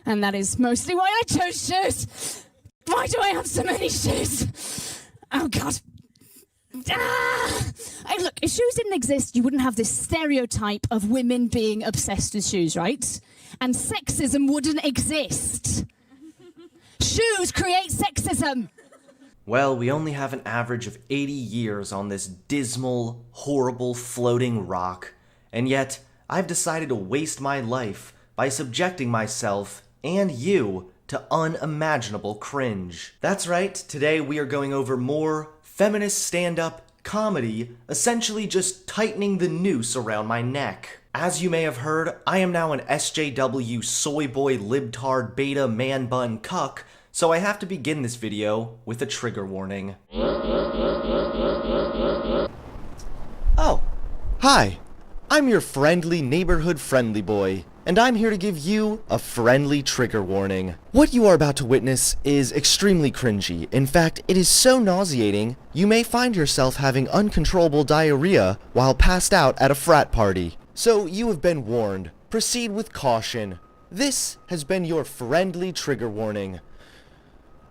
And that is mostly why I chose shoes. Why do I have so many shoes? Oh, God. Hey, look, if shoes didn't exist, you wouldn't have this stereotype of women being obsessed with shoes, right? And sexism wouldn't exist. Shoes create sexism. Well, we only have an average of 80 years on this dismal, horrible, floating rock, and yet I've decided to waste my life by subjecting myself and you to unimaginable cringe. That's right, today we are going over more feminist stand-up comedy, essentially just tightening the noose around my neck. As you may have heard, I am now an SJW soy boy libtard beta man bun cuck, so I have to begin this video with a trigger warning. Oh, hi. I'm your friendly neighborhood friendly boy, and I'm here to give you a friendly trigger warning. What you are about to witness is extremely cringy. In fact, it is so nauseating, you may find yourself having uncontrollable diarrhea while passed out at a frat party. So you have been warned. Proceed with caution. This has been your friendly trigger warning.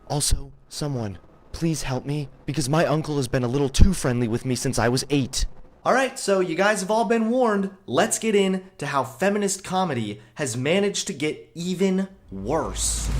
Also, someone, please help me, because my uncle has been a little too friendly with me since I was 8. Alright, so you guys have all been warned. Let's get into how feminist comedy has managed to get even worse.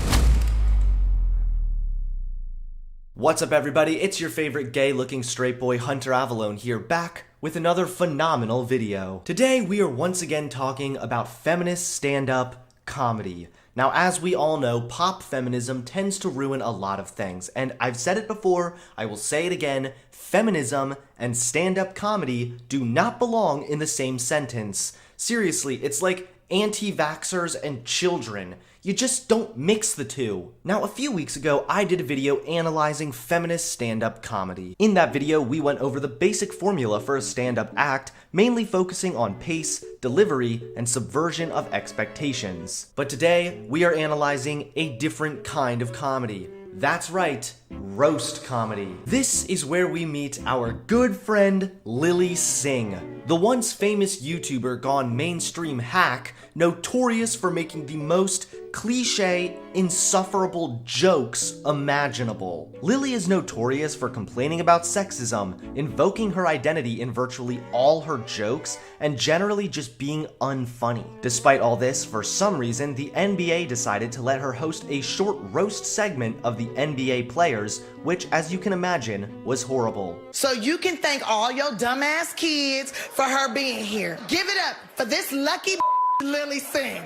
What's up, everybody? It's your favorite gay-looking straight boy Hunter Avalone here, back with another phenomenal video. Today, we are once again talking about feminist stand-up comedy. Now, as we all know, pop feminism tends to ruin a lot of things, and I've said it before, I will say it again, feminism and stand-up comedy do not belong in the same sentence. Seriously, it's like anti-vaxxers and children. You just don't mix the two. Now, a few weeks ago, I did a video analyzing feminist stand-up comedy. In that video, we went over the basic formula for a stand-up act, mainly focusing on pace, delivery, and subversion of expectations. But today, we are analyzing a different kind of comedy. That's right, roast comedy. This is where we meet our good friend Lilly Singh, the once famous YouTuber gone mainstream hack, notorious for making the most cliche, insufferable jokes imaginable. Lilly is notorious for complaining about sexism, invoking her identity in virtually all her jokes, and generally just being unfunny. Despite all this, for some reason, the NBA decided to let her host a short roast segment of the NBA players, which, as you can imagine, was horrible. So you can thank all your dumbass kids for her being here. Give it up for this lucky Lilly Singh.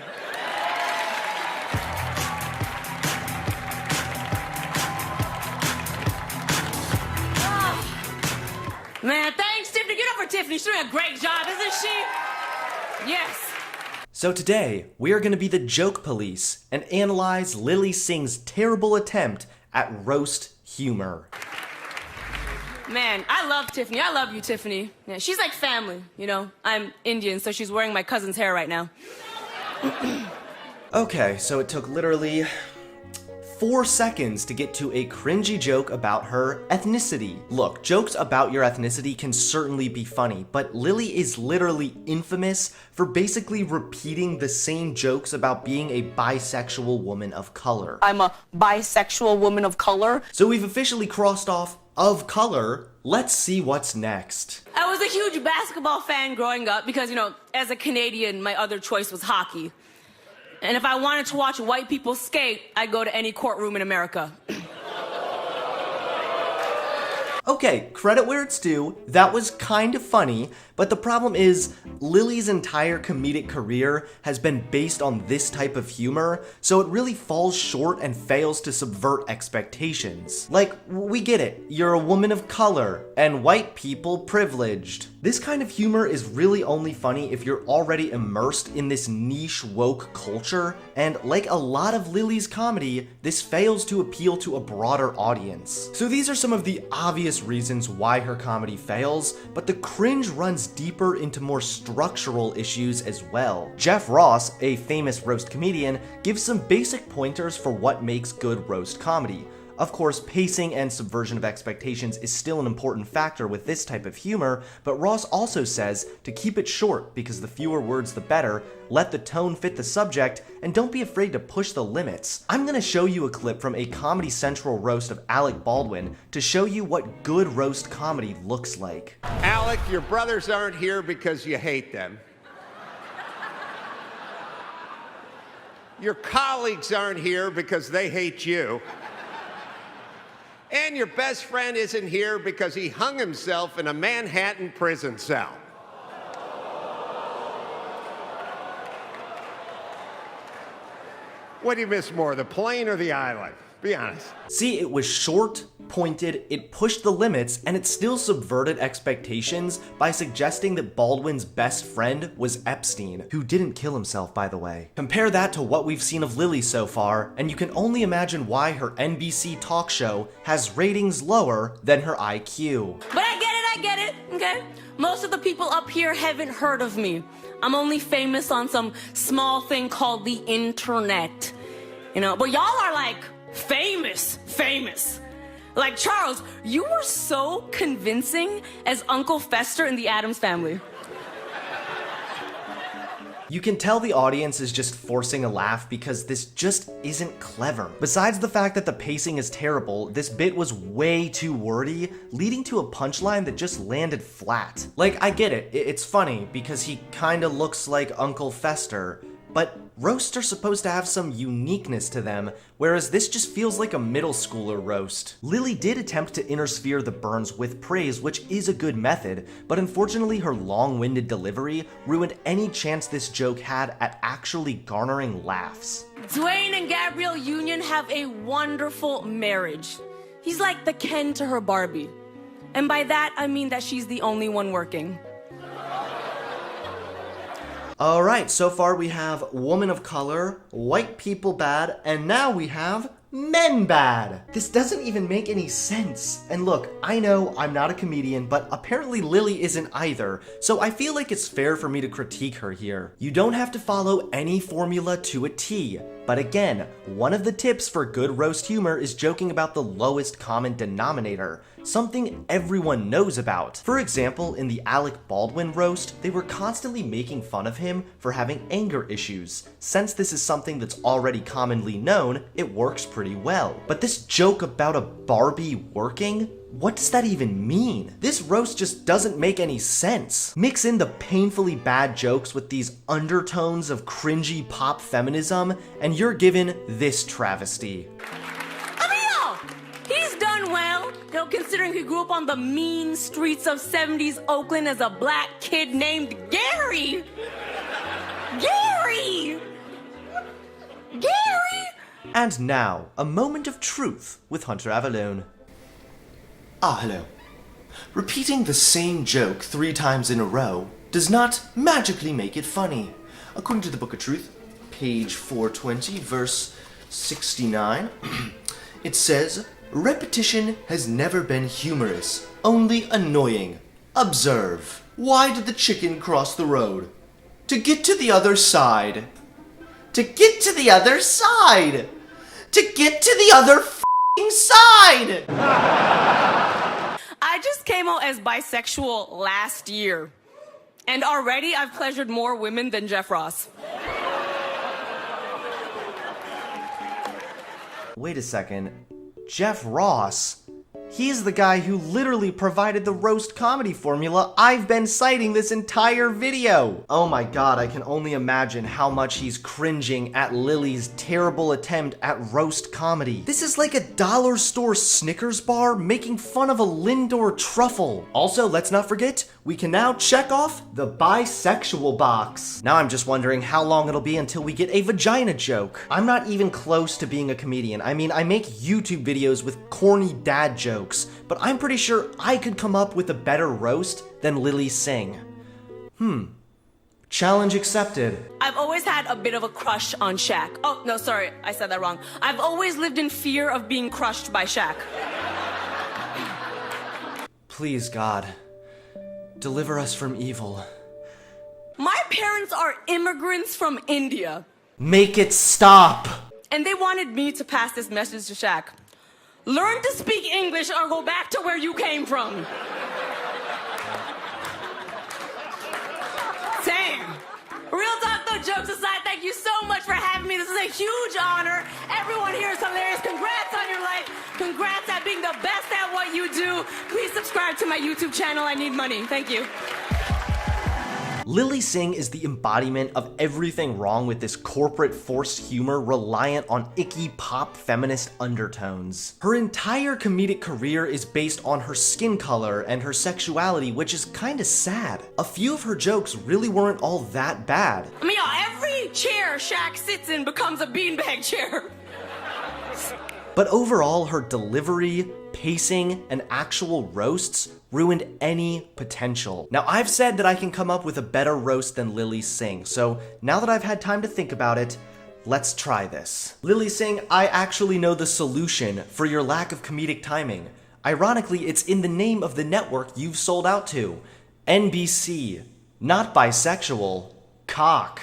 Man, thanks, Tiffany. Get up for Tiffany. She's doing a great job, isn't she? Yes. So today, we are going to be the joke police and analyze Lilly Singh's terrible attempt at roast humor. Man, I love Tiffany. I love you, Tiffany. Yeah, she's like family, you know? I'm Indian, so she's wearing my cousin's hair right now. Okay, so it took literally 4 seconds to get to a cringy joke about her ethnicity. Look, jokes about your ethnicity can certainly be funny, but Lilly is literally infamous for basically repeating the same jokes about being a bisexual woman of color. I'm a bisexual woman of color. So we've officially crossed off of color. Let's see what's next. I was a huge basketball fan growing up because, you know, as a Canadian, my other choice was hockey. And if I wanted to watch white people skate, I'd go to any courtroom in America. Okay, credit where it's due, that was kind of funny, but the problem is, Lilly's entire comedic career has been based on this type of humor, so it really falls short and fails to subvert expectations. Like, we get it, you're a woman of color, and white people privileged. This kind of humor is really only funny if you're already immersed in this niche woke culture, and like a lot of Lilly's comedy, this fails to appeal to a broader audience. So these are some of the obvious reasons why her comedy fails, but the cringe runs deeper into more structural issues as well. Jeff Ross, a famous roast comedian, gives some basic pointers for what makes good roast comedy. Of course, pacing and subversion of expectations is still an important factor with this type of humor, but Ross also says to keep it short because the fewer words the better, let the tone fit the subject, and don't be afraid to push the limits. I'm gonna show you a clip from a Comedy Central roast of Alec Baldwin to show you what good roast comedy looks like. Alec, your brothers aren't here because you hate them. Your colleagues aren't here because they hate you. And your best friend isn't here because he hung himself in a Manhattan prison cell. What do you miss more, the plane or the island? Be honest. See, it was short, pointed, it pushed the limits, and it still subverted expectations by suggesting that Baldwin's best friend was Epstein, who didn't kill himself, by the way. Compare that to what we've seen of Lily so far, and you can only imagine why her NBC talk show has ratings lower than her IQ. But I get it, okay? Most of the people up here haven't heard of me. I'm only famous on some small thing called the internet. You know, but y'all are like famous. Like, Charles, you were so convincing as Uncle Fester in the Addams Family. You can tell the audience is just forcing a laugh because this just isn't clever. Besides the fact that the pacing is terrible, this bit was way too wordy, leading to a punchline that just landed flat. Like, I get it, it's funny because he kinda looks like Uncle Fester, but roasts are supposed to have some uniqueness to them, whereas this just feels like a middle schooler roast. Lily did attempt to intersphere the burns with praise, which is a good method, but unfortunately her long-winded delivery ruined any chance this joke had at actually garnering laughs. Dwayne and Gabrielle Union have a wonderful marriage. He's like the Ken to her Barbie. And by that, I mean that she's the only one working. Alright, so far we have woman of color, white people bad, and now we have men bad. This doesn't even make any sense. And look, I know I'm not a comedian, but apparently Lily isn't either, so I feel like it's fair for me to critique her here. You don't have to follow any formula to a T. But again, one of the tips for good roast humor is joking about the lowest common denominator, something everyone knows about. For example, in the Alec Baldwin roast, they were constantly making fun of him for having anger issues. Since this is something that's already commonly known, it works pretty well. But this joke about a Barbie working? What does that even mean? This roast just doesn't make any sense. Mix in the painfully bad jokes with these undertones of cringy pop feminism, and you're given this travesty. I mean, he's done well, considering he grew up on the mean streets of 70s Oakland as a black kid named Gary. Gary! And now, a moment of truth with Hunter Avallone. Ah, hello. Repeating the same joke 3 times in a row does not magically make it funny. According to the Book of Truth, page 420, verse 69, it says, repetition has never been humorous, only annoying. Observe. Why did the chicken cross the road? To get to the other side. To get to the other side! To get to the other f***ing side! I just came out as bisexual last year, and already I've pleasured more women than Jeff Ross. Wait a second. Jeff Ross? He's the guy who literally provided the roast comedy formula I've been citing this entire video. Oh my god, I can only imagine how much he's cringing at Lily's terrible attempt at roast comedy. This is like a dollar store Snickers bar making fun of a Lindor truffle. Also, let's not forget, we can now check off the bisexual box. Now I'm just wondering how long it'll be until we get a vagina joke. I'm not even close to being a comedian. I mean, I make YouTube videos with corny dad jokes, but I'm pretty sure I could come up with a better roast than Lily Singh. Challenge accepted. I've always had a bit of a crush on Shaq. Oh, no, sorry, I said that wrong. I've always lived in fear of being crushed by Shaq. Please, God, deliver us from evil. My parents are immigrants from India, Make it stop! and they wanted me to pass this message to Shaq. Learn to speak English or go back to where you came from. Same. Real talk though, jokes aside, thank you so much for having me. This is a huge honor. Everyone here is hilarious. Congrats on your life. Congrats at being the best at what you do. Please subscribe to my YouTube channel. I need money. Thank you. Lilly Singh is the embodiment of everything wrong with this corporate forced humor reliant on icky pop feminist undertones. Her entire comedic career is based on her skin color and her sexuality, which is kinda sad. A few of her jokes really weren't all that bad. I mean, y'all, every chair Shaq sits in becomes a beanbag chair. But overall, her delivery, pacing, and actual roasts ruined any potential. Now, I've said that I can come up with a better roast than Lilly Singh, so now that I've had time to think about it, let's try this. Lilly Singh, I actually know the solution for your lack of comedic timing. Ironically, it's in the name of the network you've sold out to. NBC. Not bisexual. Cock.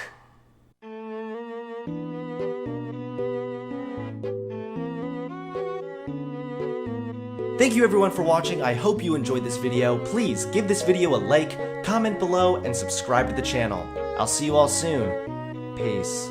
Thank you everyone for watching. I hope you enjoyed this video. Please give this video a like, comment below, and subscribe to the channel. I'll see you all soon. Peace.